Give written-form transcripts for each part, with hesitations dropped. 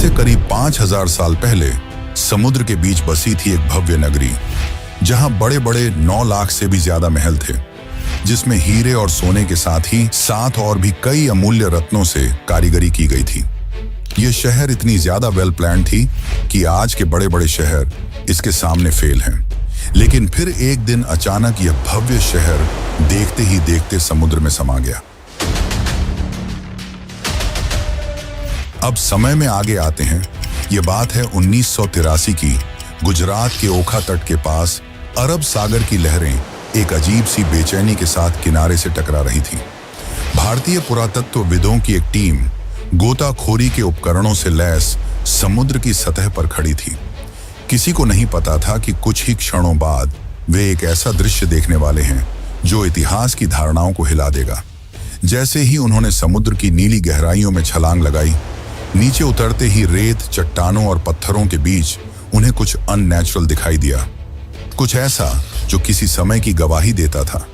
से करीब 5000 साल पहले समुद्र के बीच बसी थी एक भव्य नगरी, जहां बड़े बड़े 9 लाख से भी ज्यादा महल थे, जिसमें हीरे और सोने के साथ ही 7 और भी कई अमूल्य रत्नों से कारीगरी की गई थी। यह शहर इतनी ज्यादा वेल प्लान थी कि आज के बड़े बड़े शहर इसके सामने फेल हैं। लेकिन फिर एक दिन अचानक यह भव्य शहर देखते ही देखते समुद्र में समा गया। अब समय में आगे आते हैं। यह बात है 1983 की। गुजरात के ओखा तट के पास अरब सागर की लहरें एक अजीब सी बेचैनी के साथ किनारे से टकरा रही थी। भारतीय पुरातत्वविदों की एक टीम गोताखोरी के उपकरणों से लैस समुद्र की सतह पर खड़ी थी। किसी को नहीं पता था कि कुछ ही क्षणों बाद वे एक ऐसा दृश्य देखने वाले हैं जो इतिहास की धारणाओं को हिला देगा। जैसे ही उन्होंने समुद्र की नीली गहराइयों में छलांग लगाई, नीचे उतरते ही रेत, चट्टानों और पत्थरों के बीच उन्हें कुछ अननेचुरल दिखाई दिया, कुछ ऐसा जो किसी समय की गवाही देता था।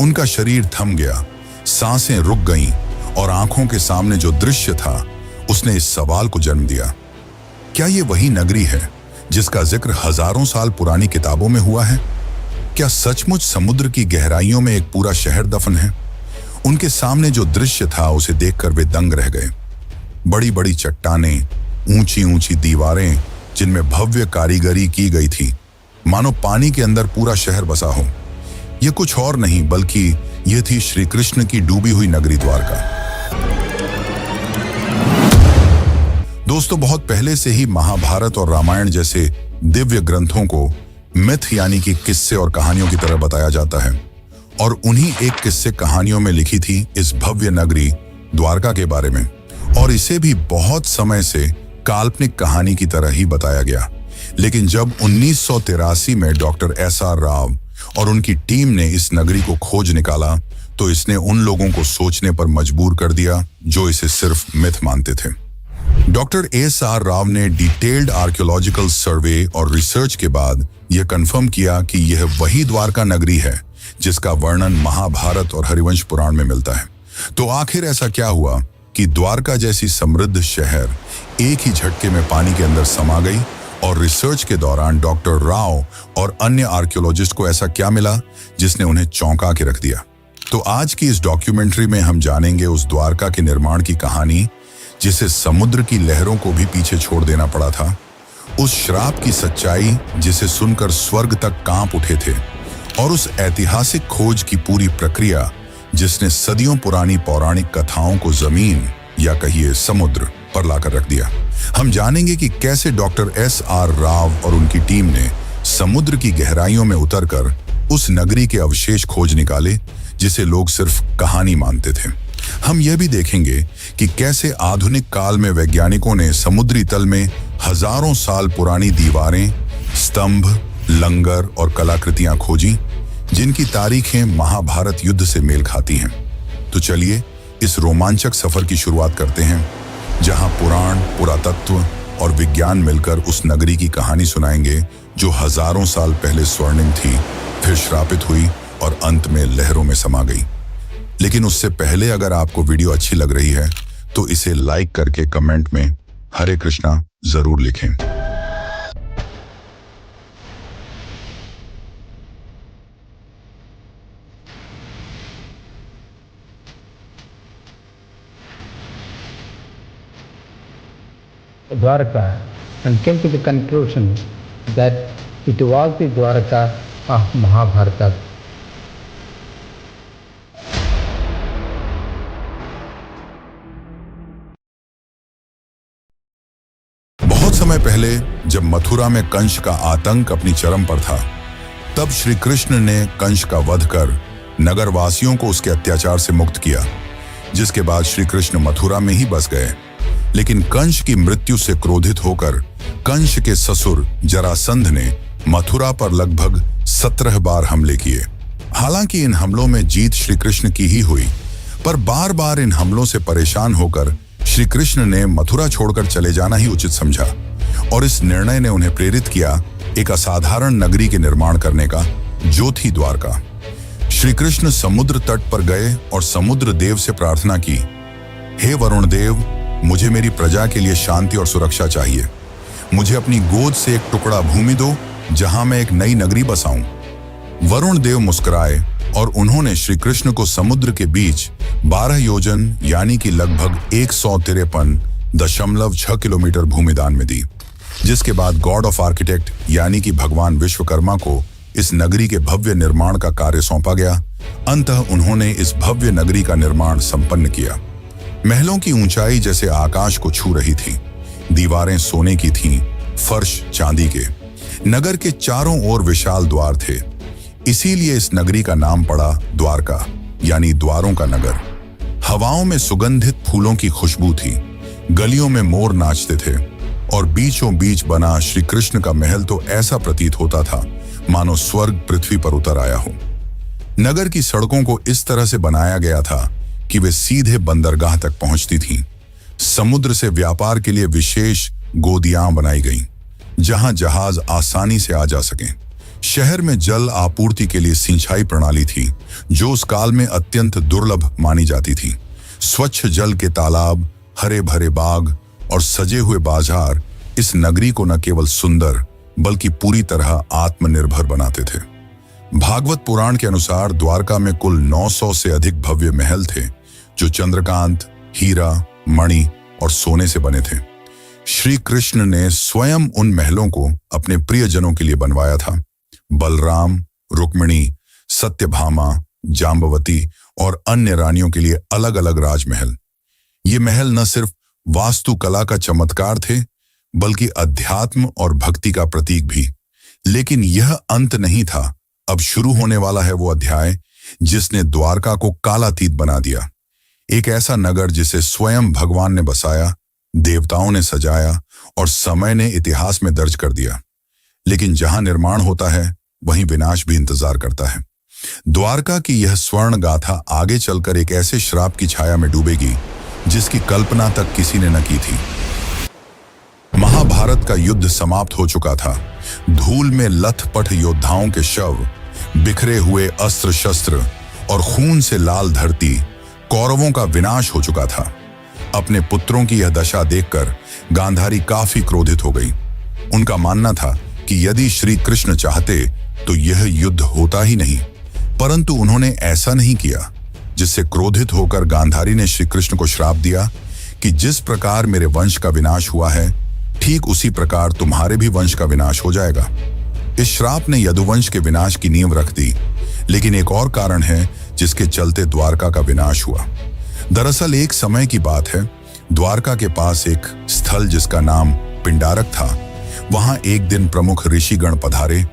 उनका शरीर थम गया, सांसें रुक गईं और आंखों के सामने जो दृश्य था उसने इस सवाल को जन्म दिया, क्या ये वही नगरी है जिसका जिक्र हजारों साल पुरानी किताबों में हुआ है? क्या सचमुच समुद्र की गहराइयों में एक पूरा शहर दफन है? उनके सामने जो दृश्य था उसे देखकर वे दंग रह गए। बड़ी बड़ी चट्टानें, ऊंची ऊंची दीवारें जिनमें भव्य कारीगरी की गई थी, मानो पानी के अंदर पूरा शहर बसा हो। यह कुछ और नहीं बल्कि यह थी श्री कृष्ण की डूबी हुई नगरी द्वारका। दोस्तों, बहुत पहले से ही महाभारत और रामायण जैसे दिव्य ग्रंथों को मिथ यानी कि किस्से और कहानियों की तरह बताया जाता है, और उन्हीं एक किस्से कहानियों में लिखी थी इस भव्य नगरी द्वारका के बारे में, और इसे भी बहुत समय से काल्पनिक कहानी की तरह ही बताया गया। लेकिन जब 1983 में डॉक्टर SR राव और उनकी टीम ने इस नगरी को खोज निकाला, तो इसने उन लोगों को सोचने पर मजबूर कर दिया जो इसे सिर्फ मिथ मानते थे। डॉक्टर SR राव ने डिटेल्ड आर्कियोलॉजिकल सर्वे और रिसर्च के बाद यह कंफर्म किया कि यह वही द्वारका नगरी है जिसका वर्णन महाभारत और हरिवंश पुराण में मिलता है। तो आखिर ऐसा क्या हुआ कि द्वारका जैसी समृद्ध शहर एक ही झटके में पानी के अंदर समा गई, और रिसर्च के दौरान डॉक्टर राव और अन्य आर्कियोलॉजिस्ट को ऐसा क्या मिला जिसने उन्हें चौंका के रख दिया? तो आज की इस डॉक्यूमेंट्री में हम जानेंगे उस द्वारका के निर्माण की कहानी जिसे समुद्र की लहरों को भी पीछे छोड़ देना पड़ा था, उस श्राप की सच्चाई जिसे सुनकर स्वर्ग तक कांप उठे थे, और उस ऐतिहासिक खोज की पूरी प्रक्रिया जिसने सदियों पुरानी पौराणिक कथाओं को जमीन या कहिए समुद्र पर लाकर रख दिया। हम जानेंगे कि कैसे डॉक्टर SR राव और उनकी टीम ने समुद्र की गहराइयों में उतरकर उस नगरी के अवशेष खोज निकाले जिसे लोग सिर्फ कहानी मानते थे। हम यह भी देखेंगे कि कैसे आधुनिक काल में वैज्ञानिकों ने समुद्री तल में हजारों साल पुरानी दीवारें, स्तंभ, लंगर और कलाकृतियां खोजी जिनकी तारीखें महाभारत युद्ध से मेल खाती हैं। तो चलिए इस रोमांचक सफर की शुरुआत करते हैं, जहां पुराण, पुरातत्व और विज्ञान मिलकर उस नगरी की कहानी सुनाएंगे जो हजारों साल पहले स्वर्णिम थी, फिर श्रापित हुई और अंत में लहरों में समा गई। लेकिन उससे पहले अगर आपको वीडियो अच्छी लग रही है तो इसे लाइक करके कमेंट में हरे कृष्णा जरूर लिखें। Dwarka and came to the conclusion that it was the Dwarka of Mahabharata. बहुत समय पहले जब मथुरा में कंस का आतंक अपनी चरम पर था, तब श्री कृष्ण ने कंस का वध कर नगरवासियों को उसके अत्याचार से मुक्त किया, जिसके बाद श्री कृष्ण मथुरा में ही बस गए। लेकिन कंस की मृत्यु से क्रोधित होकर कंस के ससुर जरासंध ने मथुरा पर लगभग 17 बार हमले किए। हालांकि इन हमलों में जीत श्री कृष्ण की ही हुई, पर बार बार इन हमलों से परेशान होकर श्री कृष्ण ने मथुरा छोड़कर चले जाना ही उचित समझा, और इस निर्णय ने उन्हें प्रेरित किया एक असाधारण नगरी के निर्माण करने का, जो थी द्वारका। श्री कृष्ण समुद्र तट पर गए और समुद्र देव से प्रार्थना की, हे वरुण देव, मुझे मेरी प्रजा के लिए शांति और सुरक्षा चाहिए। मुझे अपनी गोद से एक टुकड़ा भूमि दो जहां मैं एक नई नगरी बसाऊं। वरुण देव मुस्कुराए और उन्होंने श्री कृष्ण को समुद्र के बीच 12 योजन यानी कि लगभग 153.6 किलोमीटर भूमि दान में दी, जिसके बाद गॉड ऑफ आर्किटेक्ट यानी कि भगवान विश्वकर्मा को इस नगरी के भव्य निर्माण का कार्य सौंपा गया। अंततः उन्होंने इस भव्य नगरी का निर्माण संपन्न किया। महलों की ऊंचाई जैसे आकाश को छू रही थी, दीवारें सोने की थीं, फर्श चांदी के। नगर के चारों ओर विशाल द्वार थे, इसीलिए इस नगरी का नाम पड़ा द्वारका यानी द्वारों का नगर। हवाओं में सुगंधित फूलों की खुशबू थी, गलियों में मोर नाचते थे और बीचों बीच बना श्री कृष्ण का महल तो ऐसा प्रतीत होता था मानो स्वर्ग पृथ्वी पर उतर आया हो। नगर की सड़कों को इस तरह से बनाया गया था कि वे सीधे बंदरगाह तक पहुंचती थीं। समुद्र से व्यापार के लिए विशेष गोदियां बनाई गईं, जहां जहाज आसानी से आ जा सकें। शहर में जल आपूर्ति के लिए सिंचाई प्रणाली थी, जो उस काल में अत्यंत दुर्लभ मानी जाती थी। स्वच्छ जल के तालाब, हरे भरे बाग और सजे हुए बाजार इस नगरी को न केवल सुंदर बल्कि पूरी तरह आत्मनिर्भर बनाते थे। भागवत पुराण के अनुसार द्वारका में कुल 900 से अधिक भव्य महल थे, जो चंद्रकांत, हीरा, मणि और सोने से बने थे। श्री कृष्ण ने स्वयं उन महलों को अपने प्रियजनों के लिए बनवाया था। बलराम, रुक्मिणी, सत्यभामा, जाम्बवती और अन्य रानियों के लिए अलग अलग राजमहल। ये महल न सिर्फ वास्तुकला का चमत्कार थे, बल्कि अध्यात्म और भक्ति का प्रतीक भी। लेकिन यह अंत नहीं था। अब शुरू होने वाला है वो अध्याय जिसने द्वारका को कालातीत बना दिया। एक ऐसा नगर जिसे स्वयं भगवान ने बसाया, देवताओं ने सजाया और समय ने इतिहास में दर्ज कर दिया। लेकिन जहां निर्माण होता है, वहीं विनाश भी इंतजार करता है। द्वारका की यह स्वर्ण गाथा आगे चलकर एक ऐसे श्राप की छाया में डूबेगी जिसकी कल्पना तक किसी ने न की थी। महाभारत का युद्ध समाप्त हो चुका था। धूल में लथपथ योद्धाओं के शव, बिखरे हुए अस्त्र शस्त्र और खून से लाल धरती, कौरवों का विनाश हो चुका था। अपने पुत्रों की यह दशा देखकर गांधारी काफी क्रोधित हो गई। उनका मानना था कि यदि श्री कृष्ण चाहते तो यह युद्ध होता ही नहीं, परंतु उन्होंने ऐसा नहीं किया। जिससे क्रोधित होकर गांधारी ने श्री कृष्ण को श्राप दिया कि जिस प्रकार मेरे वंश का विनाश हुआ है, ठीक उसी प्रकार तुम्हारे भी वंश का विनाश हो जाएगा। इस श्राप ने यदुवंश के विनाश की नींव रख दी। लेकिन एक और कारण है जिसके चलते द्वारका का विनाश हुआ। दरअसल एक समय की बात है, द्वारका के पास एक स्थल जिसका नाम पिंडारक था, वहां एक दिन प्रमुख ऋषिगण पधारे।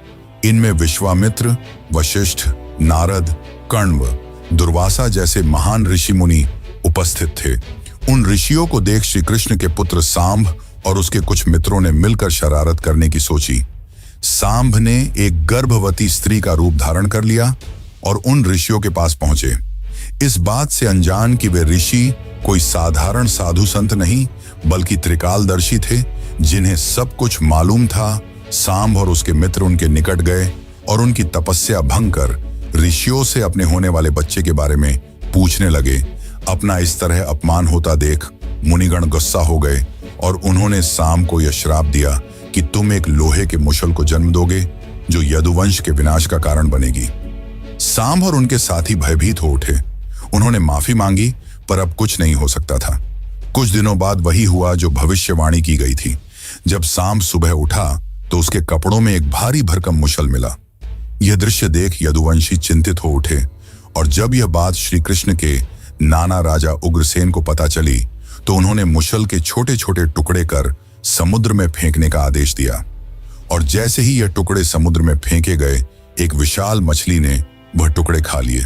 इनमें विश्वामित्र, वशिष्ठ, नारद, कण्व, दुर्वासा जैसे महान ऋषि मुनि उपस्थित थे। उन ऋषियों को देख श्री कृष्ण के पुत्र सांब और उसके कुछ मित्रों ने मिलकर शरारत करने की सोची। सांब ने एक गर्भवती स्त्री का रूप धारण कर लिया और उन ऋषियों के पास पहुंचे। इस बात से अनजान कि वे ऋषि कोई साधारण साधु संत नहीं, बल्कि त्रिकालदर्शी थे, जिन्हें सब कुछ मालूम था। सांब और उसके मित्र उनके निकट गए और उनकी तपस्या भंग कर ऋषियों से अपने होने वाले बच्चे के बारे में पूछने लगे। अपना इस तरह अपमान होता देख मुनिगण गुस्सा हो गए और उन्होंने सांब को यह श्राप दिया कि तुम एक लोहे के मुशल को जन्म दोगे जो यदुवंश के विनाश का कारण बनेगी। सांब और उनके साथी भयभीत हो उठे। उन्होंने माफी मांगी, पर अब कुछ नहीं हो सकता था। कुछ दिनों बाद वही हुआ जो भविष्यवाणी की गई थी। जब सांब सुबह उठा तो उसके कपड़ों में एक भारी भरकम मुशल मिला। यह दृश्य देख यदुवंशी चिंतित हो उठे और जब यह बात श्री कृष्ण के नाना राजा उग्रसेन को पता चली तो उन्होंने मुशल के छोटे छोटे टुकड़े कर समुद्र में फेंकने का आदेश दिया। और जैसे ही यह टुकड़े समुद्र में फेंके गए, एक विशाल मछली ने वह टुकड़े खा लिए।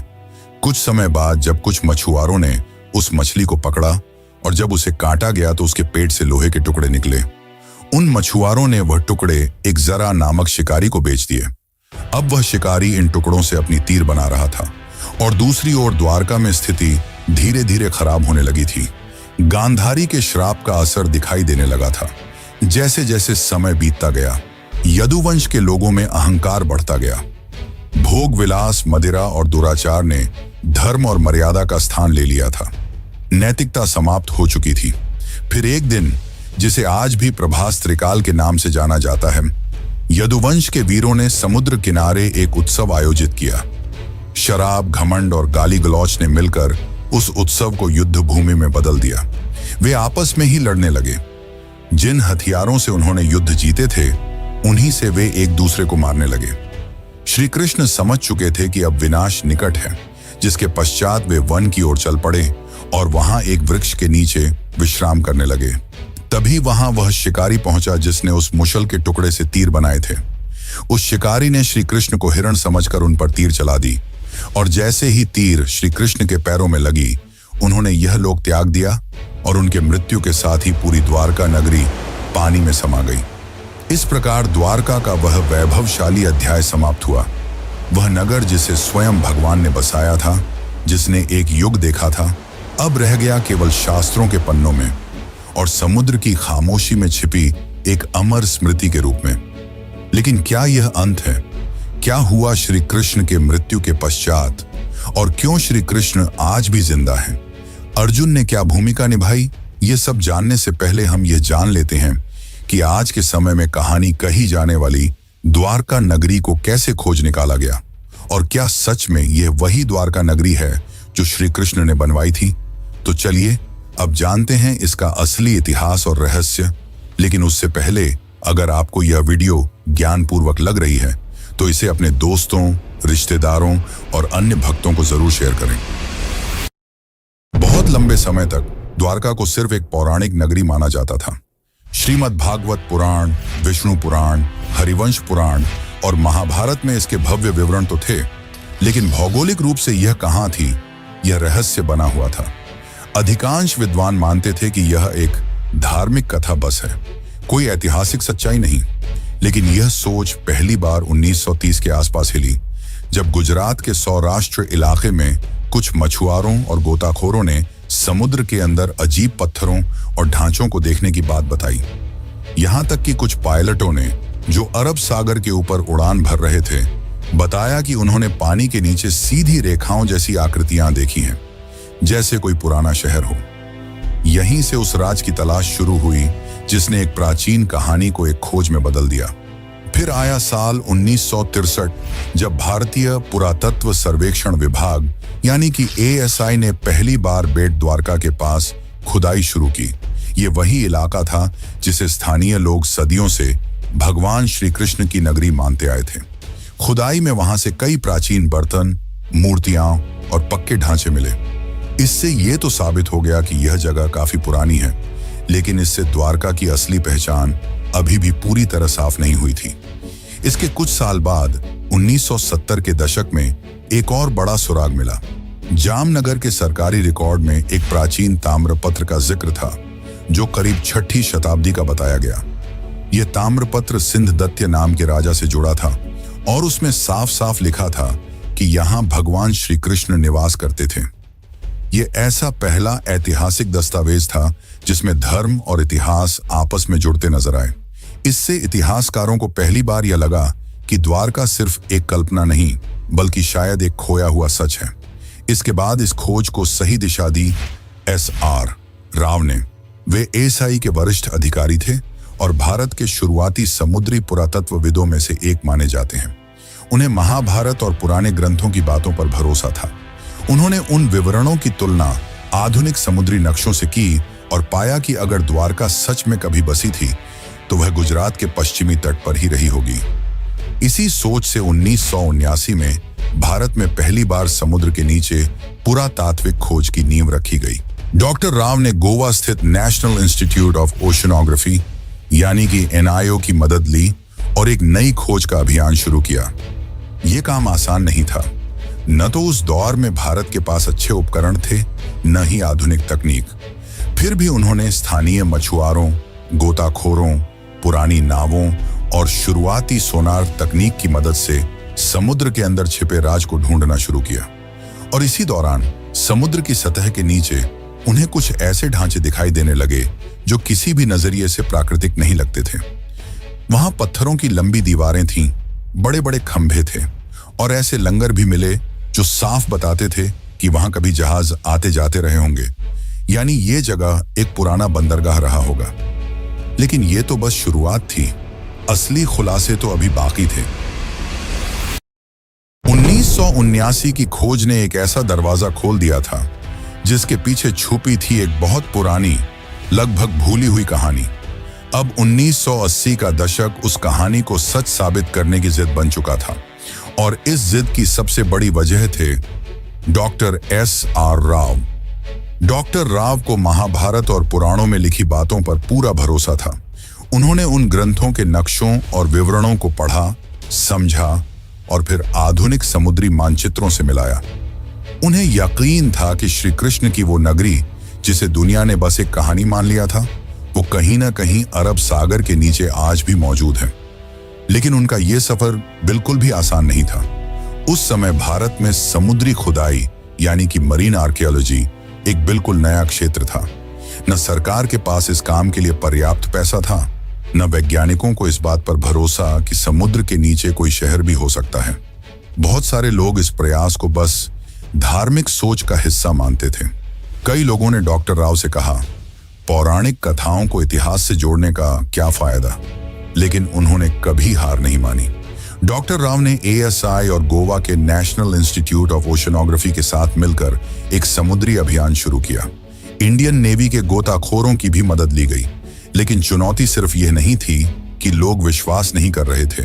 कुछ समय बाद जब कुछ मछुआरों ने उस मछली को पकड़ा और जब उसे काटा गया तो उसके पेट से लोहे के टुकड़े निकले। उन मछुआरों ने वह टुकड़े एक जरा नामक शिकारी को बेच दिए। अब वह शिकारी इन टुकड़ों से अपनी तीर बना रहा था और दूसरी ओर द्वारका में स्थिति धीरे धीरे खराब होने लगी थी। गांधारी के श्राप का असर दिखाई देने लगा था। जैसे जैसे समय बीतता गया, यदुवंश के लोगों में अहंकार बढ़ता गया। भोग विलास, मदिरा और दुराचार ने धर्म और मर्यादा का स्थान ले लिया था। नैतिकता समाप्त हो चुकी थी। फिर एक दिन, जिसे आज भी प्रभास त्रिकाल के नाम से जाना जाता है, यदुवंश के वीरों ने समुद्र किनारे एक उत्सव आयोजित किया। शराब, घमंड और गाली गलौच ने मिलकर उस उत्सव को युद्ध भूमि में बदल दिया। वे आपस में ही लड़ने लगे। जिन हथियारों से उन्होंने युद्ध जीते थे, उन्हीं से वे एक दूसरे को मारने लगे। श्री कृष्ण समझ चुके थे कि अब विनाश निकट है, जिसके पश्चात वे वन की ओर चल पड़े और वहां एक वृक्ष के नीचे विश्राम करने लगे। तभी वहां वह शिकारी पहुंचा जिसने उस मुशल के टुकड़े से तीर बनाए थे। उस शिकारी ने श्री कृष्ण को हिरण समझकर उन पर तीर चला दी, और जैसे ही तीर श्री कृष्ण के पैरों में लगी, उन्होंने यह लोक त्याग दिया और उनके मृत्यु के साथ ही पूरी द्वारका नगरी पानी में समा गई। इस प्रकार द्वारका का वह वैभवशाली अध्याय समाप्त हुआ। वह नगर जिसे स्वयं भगवान ने बसाया था, जिसने एक युग देखा था, अब रह गया केवल शास्त्रों के पन्नों में और समुद्र की खामोशी में छिपी एक अमर स्मृति के रूप में। लेकिन क्या यह अंत है? क्या हुआ श्री कृष्ण के मृत्यु के पश्चात, और क्यों श्री कृष्ण आज भी जिंदा हैं? अर्जुन ने क्या भूमिका निभाई? ये सब जानने से पहले हम यह जान लेते हैं कि आज के समय में कहानी कही जाने वाली द्वारका नगरी को कैसे खोज निकाला गया, और क्या सच में यह वही द्वारका नगरी है जो श्री कृष्ण ने बनवाई थी? तो चलिए अब जानते हैं इसका असली इतिहास और रहस्य। लेकिन उससे पहले, अगर आपको यह वीडियो ज्ञानपूर्वक लग रही है तो इसे अपने दोस्तों, रिश्तेदारों और अन्य भक्तों को जरूर शेयर करें। बहुत लंबे समय तक द्वारका को सिर्फ एक पौराणिक नगरी माना जाता था। श्रीमद् भागवत पुराण, विष्णु पुराण, हरिवंश पुराण और महाभारत में इसके भव्य विवरण तो थे, लेकिन भौगोलिक रूप से यह कहां थी, यह रहस्य बना हुआ था। अधिकांश विद्वान मानते थे कि यह एक धार्मिक कथा बस है, कोई ऐतिहासिक सच्चाई नहीं। लेकिन यह सोच पहली बार 1930 के आसपास हिली, जब गुजरात के सौराष्ट्र इलाके में कुछ मछुआरों और गोताखोरों ने समुद्र के अंदर अजीब पत्थरों और ढांचों को देखने की बात बताई। यहां तक कि कुछ पायलटों ने, जो अरब सागर के ऊपर उड़ान भर रहे थे, बताया कि उन्होंने पानी के नीचे सीधी रेखाओं जैसी आकृतियां देखी हैं, जैसे कोई पुराना शहर हो। यहीं से उस राज की तलाश शुरू हुई जिसने एक प्राचीन कहानी को एक खोज में बदल दिया। फिर आया साल 1963, जब भारतीय पुरातत्व सर्वेक्षण विभाग यानी कि ASI ने पहली बार बेट द्वारका के पास खुदाई शुरू की। ये वही इलाका था जिसे स्थानीय लोग सदियों से भगवान श्री कृष्ण की नगरी मानते आए थे। खुदाई में वहां से कई प्राचीन बर्तन, मूर्तियां और पक्के ढांचे मिले। इससे ये तो साबित हो गया कि यह जगह काफी पुरानी है, लेकिन इससे द्वारका की असली पहचान अभी भी पूरी तरह साफ नहीं हुई थी। इसके कुछ साल बाद 1970 के दशक में एक और बड़ा सुराग मिला। जामनगर के सरकारी रिकॉर्ड में एक प्राचीन ताम्रपत्र का जिक्र था, जो करीब 6ठी शताब्दी का बताया गया। यह ताम्रपत्र सिंधदत्य नाम के राजा से जुड़ा था और उसमें साफ साफ लिखा था कि यहाँ भगवान श्री कृष्ण निवास करते थे। यह ऐसा पहला ऐतिहासिक दस्तावेज था जिसमें धर्म और इतिहास आपस में जुड़ते नजर आए। इससे इतिहासकारों को पहली बार यह लगा कि द्वारका सिर्फ एक कल्पना नहीं, बल्कि शायद एक खोया हुआ सच है। इसके बाद इस खोज को सही दिशा दी SR राव ने। वे ASI के वरिष्ठ अधिकारी थे और भारत के शुरुआती समुद्री पुरातत्वविदों में से एक माने जाते हैं। उन्हें महाभारत और पुराने ग्रंथों की बातों पर भरोसा था। उन्होंने उन विवरणों की तुलना आधुनिक समुद्री नक्शों से की और पाया कि अगर द्वारका सच में कभी बसी थी तो वह गुजरात के पश्चिमी तट पर ही रही होगी। इसी सोच से 1979 में भारत में पहली बार समुद्र के नीचे पुरातात्विक खोज की नींव रखी गई। डॉक्टर राव ने गोवा स्थित नेशनल इंस्टीट्यूट ऑफ ओशनोग्राफी यानी कि NIO की मदद ली और एक नई खोज का अभियान शुरू किया। यह काम आसान नहीं था। न तो उस दौर में भारत के पास अच्छे उपकरण थे, न ही आधुनिक तकनीक। फिर भी उन्होंने स्थानीय मछुआरों, गोताखोरों, पुरानी नावों और शुरुआती सोनार तकनीक की मदद से समुद्र के अंदर छिपे राज को ढूंढना शुरू किया। और इसी दौरान समुद्र की सतह के नीचे उन्हें कुछ ऐसे ढांचे दिखाई देने लगे जो किसी भी नजरिए से प्राकृतिक नहीं लगते थे। वहां पत्थरों की लंबी दीवारें थीं, बड़े बड़े खंभे थे और ऐसे लंगर भी मिले जो साफ बताते थे कि वहां कभी जहाज आते जाते रहे होंगे। यानी ये जगह एक पुराना बंदरगाह रहा होगा। लेकिन ये तो बस शुरुआत थी, असली खुलासे तो अभी बाकी थे। 1979 की खोज ने एक ऐसा दरवाजा खोल दिया था जिसके पीछे छुपी थी एक बहुत पुरानी, लगभग भूली हुई कहानी। अब 1980 का दशक उस कहानी को सच साबित करने की जिद बन चुका था, और इस जिद की सबसे बड़ी वजह थे doctor S.R. Rao. Doctor Rao को महाभारत और पुराणों में लिखी बातों पर पूरा भरोसा था। उन्होंने उन ग्रंथों के नक्शों और विवरणों को पढ़ा, समझा और फिर आधुनिक समुद्री मानचित्रों से मिलाया। उन्हें यकीन था कि श्री कृष्ण की वो नगरी, जिसे दुनिया ने बस एक कहानी मान लिया था, वो कहीं ना कहीं अरब सागर के नीचे आज भी मौजूद है। लेकिन उनका ये सफर बिल्कुल भी आसान नहीं था। उस समय भारत में समुद्री खुदाई यानी कि मरीन आर्कियोलॉजी एक बिल्कुल नया क्षेत्र था। न सरकार के पास इस काम के लिए पर्याप्त पैसा था, न वैज्ञानिकों को इस बात पर भरोसा कि समुद्र के नीचे कोई शहर भी हो सकता है। बहुत सारे लोग इस प्रयास को बस धार्मिक सोच का हिस्सा मानते थे। कई लोगों ने डॉक्टर राव से कहा, पौराणिक कथाओं को इतिहास से जोड़ने का क्या फायदा, लेकिन उन्होंने कभी हार नहीं मानी। डॉक्टर राव ने ASI और गोवा के नेशनल इंस्टीट्यूट ऑफ ओशनोग्राफी के साथ मिलकर एक समुद्री अभियान शुरू किया। इंडियन नेवी के गोताखोरों की भी मदद ली गई, लेकिन चुनौती सिर्फ यह नहीं थी कि लोग विश्वास नहीं कर रहे थे।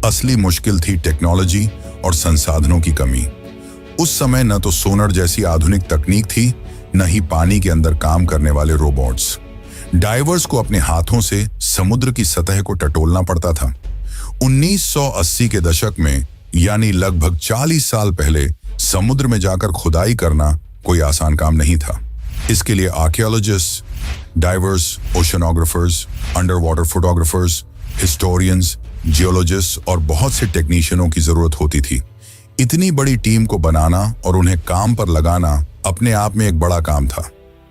असली मुश्किल थी टेक्नोलॉजी और संसाधनों की कमी। उस समय न तो सोनर जैसी आधुनिक तकनीक थी, न ही पानी के अंदर काम करने वाले रोबोट्स। डाइवर्स को अपने हाथों से समुद्र की सतह को टटोलना पड़ता था। 1980 के दशक में, यानी लगभग 40 साल पहले, समुद्र में जाकर खुदाई करना कोई आसान काम नहीं था। इसके लिए archaeologist, divers, oceanographers, under water photographers, historians, geologist और बहुत से टेक्नीशियनों की जरूरत होती थी। इतनी बड़ी टीम को बनाना और उन्हें काम पर लगाना अपने आप में एक बड़ा काम था।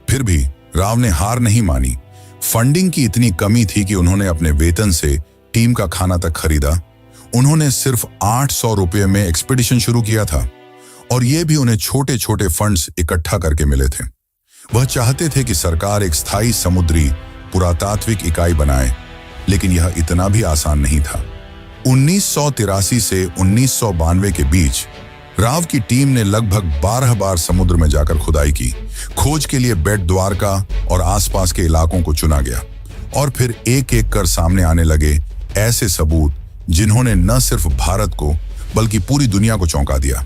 फिर भी राव ने हार नहीं मानी। फंडिंग की इतनी कमी थी कि उन्होंने अपने वेतन से टीम का खाना तक खरीदा। उन्होंने सिर्फ 800 रुपये में एक्सपीडिशन शुरू किया था, और ये भी उन्हें छोटे छोटे फंड्स इकट्ठा करके मिले थे। वह चाहते थे कि सरकार एक स्थायी समुद्री पुरातात्विक इकाई बनाए, लेकिन यह इतना भी आसान नहीं था। 1983 से 1992 के बीच राव की टीम ने लगभग 12 बार समुद्र में जाकर खुदाई की। खोज के लिए बेट द्वारका और आसपास के इलाकों को चुना गया, और फिर एक एक कर सामने आने लगे ऐसे सबूत जिन्होंने न सिर्फ भारत को बल्कि पूरी दुनिया को चौंका दिया।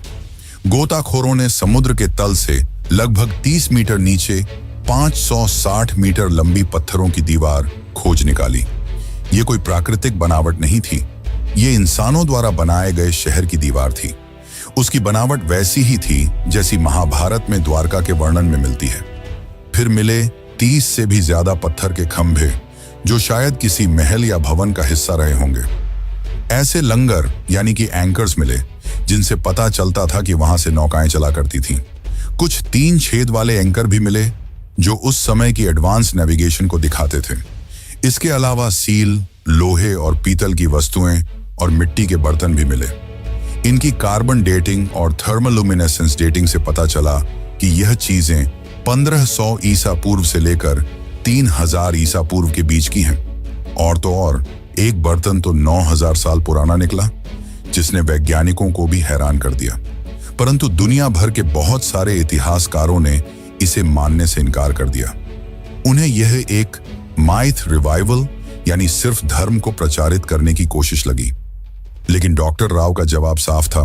गोताखोरों ने समुद्र के तल से लगभग 30 मीटर नीचे 560 मीटर लंबी पत्थरों की दीवार खोज निकाली। ये कोई प्राकृतिक बनावट नहीं थी, ये इंसानों द्वारा बनाए गए शहर की दीवार थी। उसकी बनावट वैसी ही थी जैसी महाभारत में द्वारका के वर्णन में मिलती है। फिर मिले 30 से भी ज्यादा पत्थर के खंभे, जो शायद किसी महल या भवन का हिस्सा रहे होंगे। ऐसे लंगर यानी कि एंकर्स मिले, जिनसे पता चलता था कि वहां से नौकाएं चला करती थीं। कुछ 3 छेद वाले एंकर भी मिले, जो उस समय की एडवांस नेविगेशन को दिखाते थे। इसके अलावा सील, लोहे और पीतल की वस्तुएं और मिट्टी के बर्तन भी मिले। इनकी कार्बन डेटिंग और थर्मोलुमिनेसेंस डेटिंग से पता चला कि यह चीजें 1500 ईसा पूर्व से लेकर 3000 ईसा पूर्व के बीच की हैं। और तो और एक बर्तन तो 9000 साल पुराना निकला, जिसने वैज्ञानिकों को भी हैरान कर दिया। परंतु दुनिया भर के बहुत सारे इतिहासकारों ने इसे मानने से इनकार कर दिया। उन्हें यह एक माइथ रिवाइवल यानी सिर्फ धर्म को प्रचारित करने की कोशिश लगी। लेकिन डॉक्टर राव का जवाब साफ था,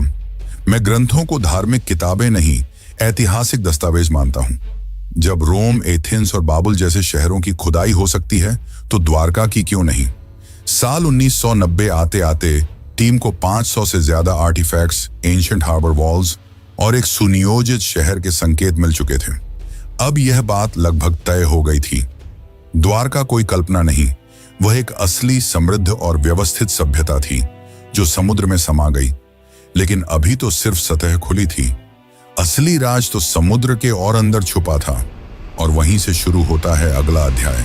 मैं ग्रंथों को धार्मिक किताबें नहीं, ऐतिहासिक दस्तावेज मानता हूं। जब रोम, एथेंस और बाबुल जैसे शहरों की खुदाई हो सकती है, तो द्वारका की क्यों नहीं? साल 1990 आते आते टीम को 500 से ज्यादा आर्टिफैक्ट्स, एंशिएंट हार्बर वॉल्स और एक सुनियोजित शहर के संकेत मिल चुके थे। अब यह बात लगभग तय हो गई थी। द्वारका कोई कल्पना नहीं, वह एक असली, समृद्ध और व्यवस्थित सभ्यता थी जो समुद्र में समा गई। लेकिन अभी तो सिर्फ सतह खुली थी। असली राज तो समुद्र के और अंदर छुपा था, और वहीं से शुरू होता है अगला अध्याय।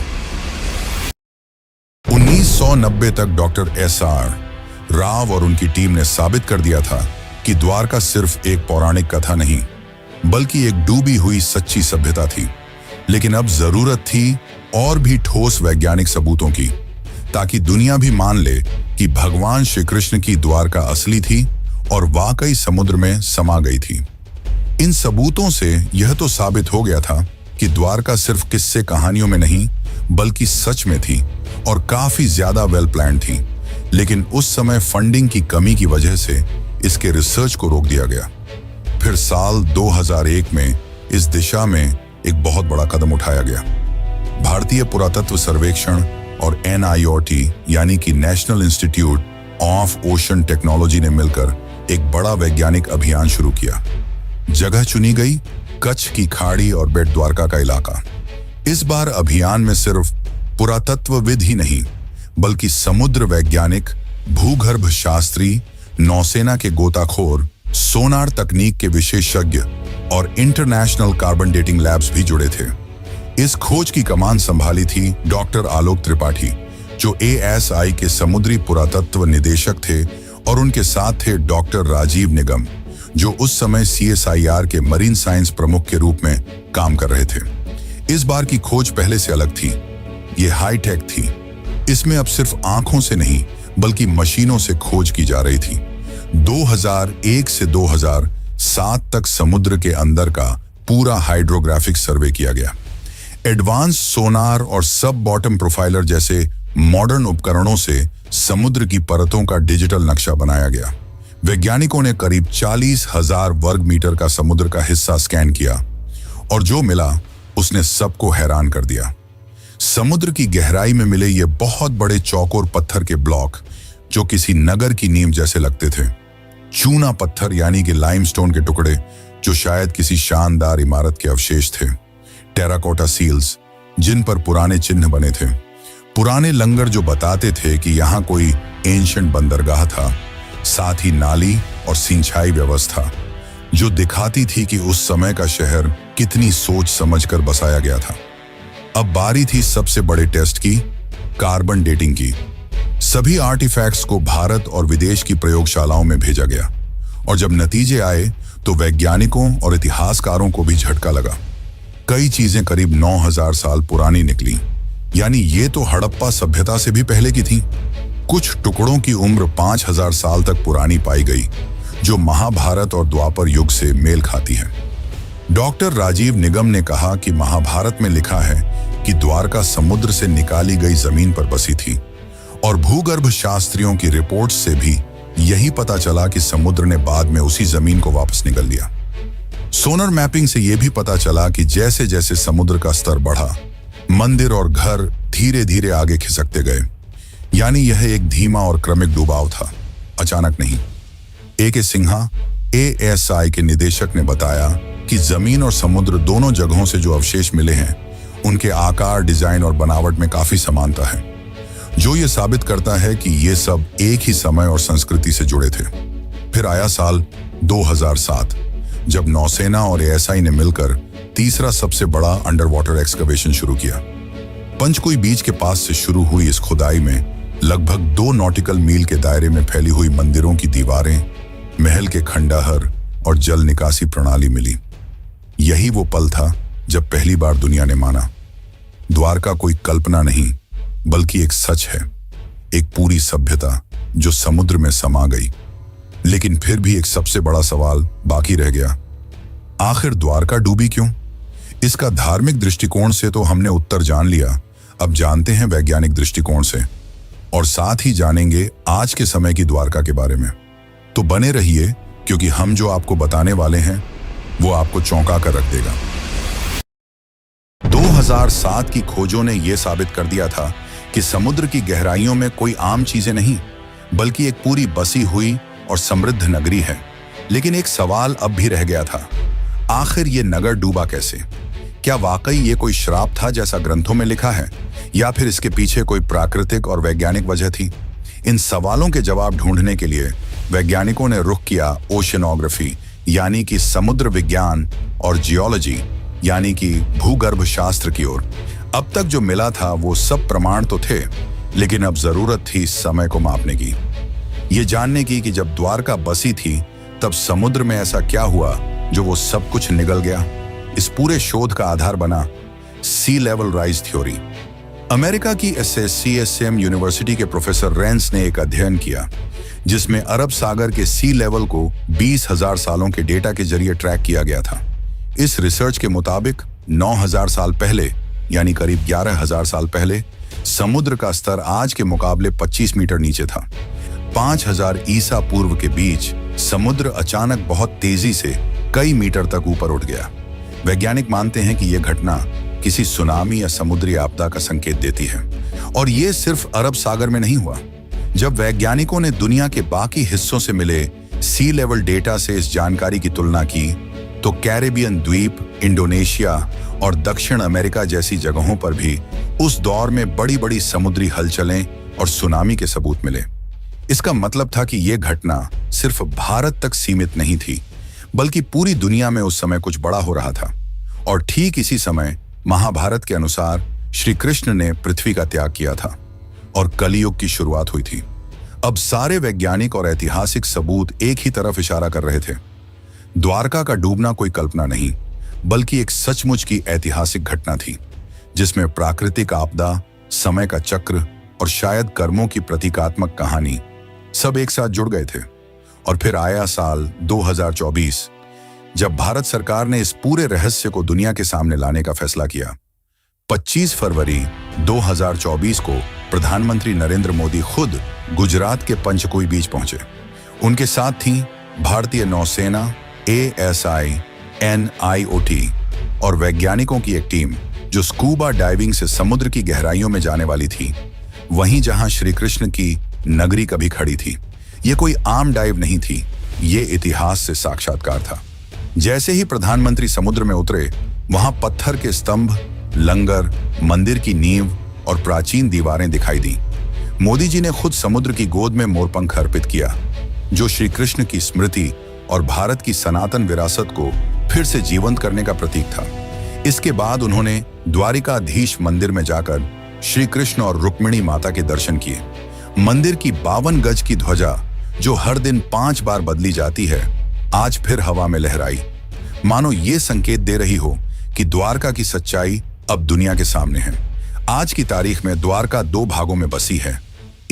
1990 तक डॉक्टर S.R. राव और उनकी टीम ने साबित कर दिया था कि द्वारका सिर्फ एक पौराणिक कथा नहीं, बल्कि एक डूबी हुई सच्ची सभ्यता थी। लेकिन अब जरूरत थी और भी ठोस वैज्ञानिक सबूतों की, ताकि दुनिया भी मान ले कि भगवान श्री कृष्ण की द्वारका असली थी और वाकई समुद्र में समा गई थी। इन सबूतों से यह तो साबित हो गया था कि द्वारका सिर्फ किस्से कहानियों में नहीं बल्कि सच में थी और काफी ज्यादा वेल प्लान थी। लेकिन उस समय फंडिंग की कमी की वजह से इसके रिसर्च को रोक दिया गया। फिर साल 2001 में इस दिशा में एक बहुत बड़ा कदम उठाया गया। भारतीय पुरातत्व सर्वेक्षण और NIOT यानी कि national institute of ocean technology ने मिलकर एक बड़ा वैज्ञानिक अभियान शुरू किया। जगह चुनी गई कच्छ की खाड़ी और बेट द्वारका का इलाका। इस बार अभियान में सिर्फ पुरातत्वविद ही नहीं बल्कि समुद्र वैज्ञानिक, भूगर्भ शास्त्री, नौसेना के गोताखोर, सोनार तकनीक के विशेषज्ञ और इंटरनेशनल कार्बन डेटिंग लैब्स भी जुड़े थे। इस खोज की कमान संभाली थी डॉक्टर आलोक त्रिपाठी, जो ASI के समुद्री पुरातत्व निदेशक थे, और उनके साथ थे डॉक्टर राजीव निगम, जो उस समय CSIR के मरीन साइंस प्रमुख के रूप में काम कर रहे थे। इस बार की खोज पहले से अलग थी। ये हाईटेक थी। इसमें अब सिर्फ आंखों से नहीं बल्कि मशीनों से खोज की जा रही थी। 2001 से 2007 तक समुद्र के अंदर का पूरा हाइड्रोग्राफिक सर्वे किया गया। एडवांस सोनार और सब बॉटम प्रोफाइलर जैसे मॉडर्न उपकरणों से समुद्र की परतों का डिजिटल नक्शा बनाया गया। वैज्ञानिकों ने करीब 40,000 वर्ग मीटर का समुद्र का हिस्सा स्कैन किया और जो मिला उसने सबको हैरान कर दिया। समुद्र की गहराई में मिले ये बहुत बड़े चौकोर पत्थर के ब्लॉक, जो किसी नगर की नींव जैसे लगते थे। चूना पत्थर यानी कि लाइमस्टोन के टुकड़े, जो शायद किसी शानदार इमारत के अवशेष थे। टेराकोटा सील्स, जिन पर पुराने चिन्ह बने थे। पुराने लंगर जो बताते थे कि यहाँ कोई एंशिएंट बंदरगाह था। साथ ही नाली और सिंचाई व्यवस्था, जो दिखाती थी कि उस समय का शहर कितनी सोच समझकर बसाया गया था। अब बारी थी सबसे बड़े टेस्ट की, कार्बन डेटिंग की। सभी आर्टिफैक्ट्स को भारत और विदेश की प्रयोगशालाओं में भेजा गया और जब नतीजे आए तो वैज्ञानिकों और इतिहासकारों को भी झटका लगा। कई चीजें करीब 9,000 साल पुरानी निकली, यानी ये तो हड़प्पा सभ्यता से भी पहले की थी। कुछ टुकड़ों की उम्र 5,000 साल तक पुरानी पाई गई, जो महाभारत और द्वापर युग से मेल खाती है। डॉक्टर राजीव निगम ने कहा कि महाभारत में लिखा है कि द्वारका समुद्र से निकाली गई जमीन पर बसी थी और भूगर्भ शास्त्रियों की रिपोर्ट से भी यही पता चला कि समुद्र ने बाद में उसी जमीन को वापस निगल लिया। सोनर मैपिंग से यह भी पता चला कि जैसे जैसे समुद्र का स्तर बढ़ा, मंदिर और घर धीरे धीरे आगे खिसकते गए। यानी यह एक धीमा और क्रमिक डुबाव था, अचानक नहीं। AK सिन्हा, ASI के निदेशक ने बताया कि जमीन और समुद्र दोनों जगहों से जो अवशेष मिले हैं, उनके आकार, डिजाइन और बनावट में काफी समानता है, जो ये साबित करता है कि ये सब एक ही समय और संस्कृति से जुड़े थे। फिर आया साल 2007, जब नौसेना और ASI ने मिलकर तीसरा सबसे बड़ा अंडर वाटर एक्सकवेशन शुरू किया। पंचकुई बीच के पास से शुरू हुई इस खुदाई में लगभग 2 नॉटिकल मील के दायरे में फैली हुई मंदिरों की दीवारें, महल के खंडहर और जल निकासी प्रणाली मिली। यही वो पल था जब पहली बार दुनिया ने माना, द्वारका कोई कल्पना नहीं बल्कि एक सच है, एक पूरी सभ्यता जो समुद्र में समा गई। लेकिन फिर भी एक सबसे बड़ा सवाल बाकी रह गया, आखिर द्वारका डूबी क्यों? इसका धार्मिक दृष्टिकोण से तो हमने उत्तर जान लिया, अब जानते हैं वैज्ञानिक दृष्टिकोण से, और साथ ही जानेंगे आज के समय की द्वारका के बारे में। तो बने रहिए, क्योंकि हम जो आपको बताने वाले हैं वो आपको चौंका कर रख देगा। 2007 की खोजों ने यह साबित कर दिया था कि समुद्र की गहराइयों में कोई आम चीजें नहीं बल्कि एक पूरी बसी हुई और समृद्ध नगरी है। लेकिन एक सवाल अब भी रह गया था, आखिर ये नगर डूबा कैसे? क्या वाकई ये कोई श्राप था जैसा ग्रंथों में लिखा है, या फिर इसके पीछे कोई प्राकृतिक और वैज्ञानिक वजह थी? इन सवालों के जवाब ढूंढने के लिए वैज्ञानिकों ने रुख किया ओशनोग्राफी यानी कि समुद्र विज्ञान और जियोलॉजी यानी कि भूगर्भ शास्त्र की ओर। अब तक जो मिला था वो सब प्रमाण तो थे, लेकिन अब जरूरत थी समय को मापने की, ये जानने की कि जब द्वारका बसी थी तब समुद्र में ऐसा क्या हुआ जो वो सब कुछ निगल गया। इस पूरे शोध का आधार बना सी लेवल राइज थ्योरी। अमेरिका की SSCSM यूनिवर्सिटी के प्रोफेसर रेंस ने एक अध्ययन किया जिसमें अरब सागर के सी लेवल को 20,000 सालों के डेटा के जरिए ट्रैक किया गया था। इस रिसर्च के मुताबिक 9,000 साल पहले यानी करीब 11,000 साल पहले समुद्र का स्तर आज के मुकाबले 25 मीटर नीचे था। 5,000 ईसा पूर्व के बीच समुद्र अचानक बहुत तेजी से कई मीटर तक ऊपर उठ गया। वैज्ञानिक मानते हैं कि यह घटना किसी सुनामी या समुद्री आपदा का संकेत देती है। और यह सिर्फ अरब सागर में नहीं हुआ। जब वैज्ञानिकों ने दुनिया के बाकी हिस्सों से मिले सी लेवल डेटा से इस जानकारी की तुलना की तो कैरेबियन द्वीप, इंडोनेशिया और दक्षिण अमेरिका जैसी जगहों पर भी उस दौर में बड़ी बड़ी समुद्री हलचलें और सुनामी के सबूत मिले। इसका मतलब था कि यह घटना सिर्फ भारत तक सीमित नहीं थी, बल्कि पूरी दुनिया में उस समय कुछ बड़ा हो रहा था। और ठीक इसी समय महाभारत के अनुसार श्री कृष्ण ने पृथ्वी का त्याग किया था और कलियुग की शुरुआत हुई थी। अब सारे वैज्ञानिक और ऐतिहासिक सबूत एक ही तरफ इशारा कर रहे थे। द्वारका का डूबना कोई कल्पना नहीं, बल्कि एक सचमुच की ऐतिहासिक घटना थी जिसमें प्राकृतिक आपदा, समय का चक्र और शायद कर्मों की प्रतीकात्मक कहानी सब एक साथ जुड़ गए थे। और फिर आया साल 2024, जब भारत सरकार ने इस पूरे रहस्य को दुनिया के सामने लाने का फैसला किया। 25 फरवरी 2024 को प्रधानमंत्री नरेंद्र मोदी खुद गुजरात के पंचकुई बीच पहुंचे। उनके साथ थी भारतीय नौसेना, ASI, NIOT और वैज्ञानिकों की एक टीम जो स्कूबा डाइविंग से समुद्र की गहराइयों में जाने वाली थी, वहीं जहां श्री कृष्ण की नगरी कभी खड़ी थी। ये कोई आम डाइव नहीं थी, ये इतिहास से साक्षात्कार था। जैसे ही प्रधानमंत्री समुद्र में उतरे, वहां पत्थर के स्तंभ, लंगर, मंदिर की नींव और प्राचीन दीवारें दिखाई दी। मोदी जी ने खुद समुद्र की गोद में मोरपंख अर्पित किया, जो श्री कृष्ण की स्मृति और भारत की सनातन विरासत को फिर से जीवंत करने का प्रतीक था। इसके बाद उन्होंने द्वारिकाधीश मंदिर में जाकर श्री कृष्ण और रुक्मिणी माता के दर्शन किए। मंदिर की 52 गज की ध्वजा, जो हर दिन 5 बार बदली जाती है, आज फिर हवा में लहराई, मानो ये संकेत दे रही हो कि द्वारका की सच्चाई अब दुनिया के सामने है। आज की तारीख में द्वारका 2 भागों में बसी है।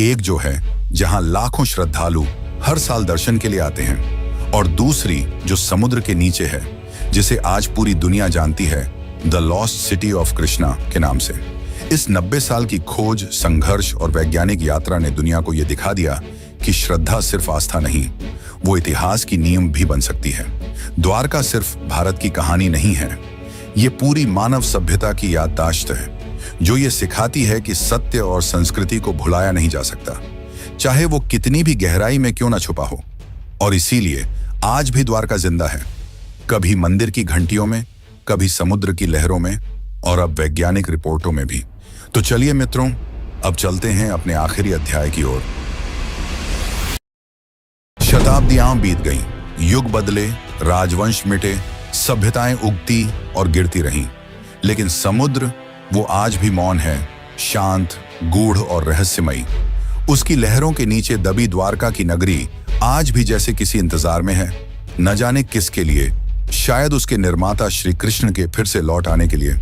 एक जो है जहां लाखों श्रद्धालु हर साल दर्शन के लिए आते हैं, और दूसरी जो समुद्र के नीचे है, जिसे आज पूरी दुनिया जानती है the lost city of Krishna के नाम से। इस 90 साल की खोज, संघर्ष और वैज्ञानिक यात्रा ने दुनिया को यह दिखा दिया कि श्रद्धा सिर्फ आस्था नहीं, वो इतिहास की नींव भी बन सकती है। द्वारका सिर्फ भारत की कहानी नहीं है, ये पूरी मानव सभ्यता की याददाश्त है, जो ये सिखाती है कि सत्य और संस्कृति को भुलाया नहीं जा सकता, चाहे वो कितनी भी गहराई में क्यों ना छुपा हो। और इसीलिए आज भी द्वारका जिंदा है, कभी मंदिर की घंटियों में, कभी समुद्र की लहरों में, और अब वैज्ञानिक रिपोर्टों में भी। तो चलिए मित्रों, अब चलते हैं अपने आखिरी अध्याय की ओर। शताब्दियां बीत गईं, युग बदले, राजवंश मिटे, सभ्यताएं उगती और गिरती रहीं, लेकिन समुद्र वो आज भी मौन है, शांत, गूढ़ और रहस्यमयी। उसकी लहरों के नीचे दबी द्वारका की नगरी आज भी जैसे किसी इंतजार में है, न जाने किसके लिए। शायद उसके निर्माता श्री कृष्ण के फिर से लौट आने के लिए,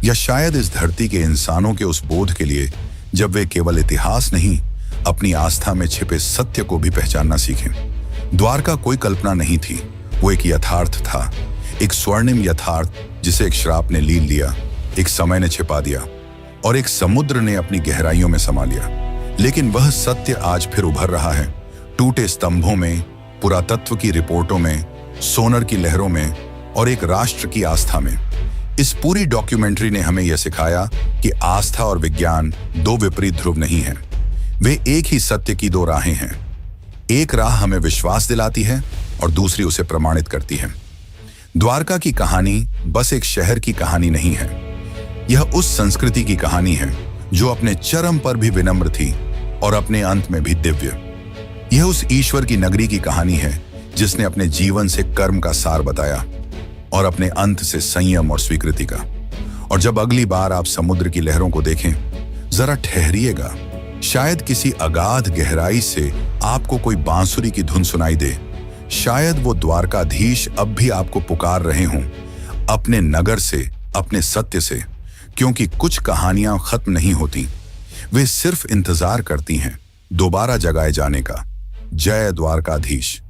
या शायद इस धरती के इंसानों के उस बोध के लिए जब वे केवल इतिहास नहीं, अपनी आस्था में छिपे सत्य को भी पहचानना सीखें। द्वारका कोई कल्पना नहीं थी, वो एक यथार्थ था, एक स्वर्णिम यथार्थ जिसे एक श्राप ने लील लिया, एक समय ने छिपा दिया और एक समुद्र ने अपनी गहराइयों में समा लिया। लेकिन वह सत्य आज फिर उभर रहा है, टूटे स्तंभों में, पुरातत्व की रिपोर्टों में, सोनर की लहरों में और एक राष्ट्र की आस्था में। इस पूरी डॉक्यूमेंट्री ने हमें यह सिखाया कि आस्था और विज्ञान 2 विपरीत ध्रुव नहीं हैं, वे एक ही सत्य की 2 राहें हैं। एक राह हमें विश्वास दिलाती है और दूसरी उसे प्रमाणित करती है। द्वारका की कहानी बस एक शहर की कहानी नहीं है, यह उस संस्कृति की कहानी है जो अपने चरम पर भी विनम्र थी और अपने अंत में भी दिव्य। यह उस ईश्वर की नगरी की कहानी है जिसने अपने जीवन से कर्म का सार बताया और अपने अंत से संयम और स्वीकृति का। और जब अगली बार आप समुद्र की लहरों को देखें, जरा ठहरिएगा, शायद किसी अगाध गहराई से आपको कोई बांसुरी की धुन सुनाई दे। शायद वो द्वारकाधीश अब भी आपको पुकार रहे हों, अपने नगर से, अपने सत्य से, क्योंकि कुछ कहानियां खत्म नहीं होती, वे सिर्फ इंतजार करती हैं दोबारा जगाए जाने का। जय द्वारकाधीश।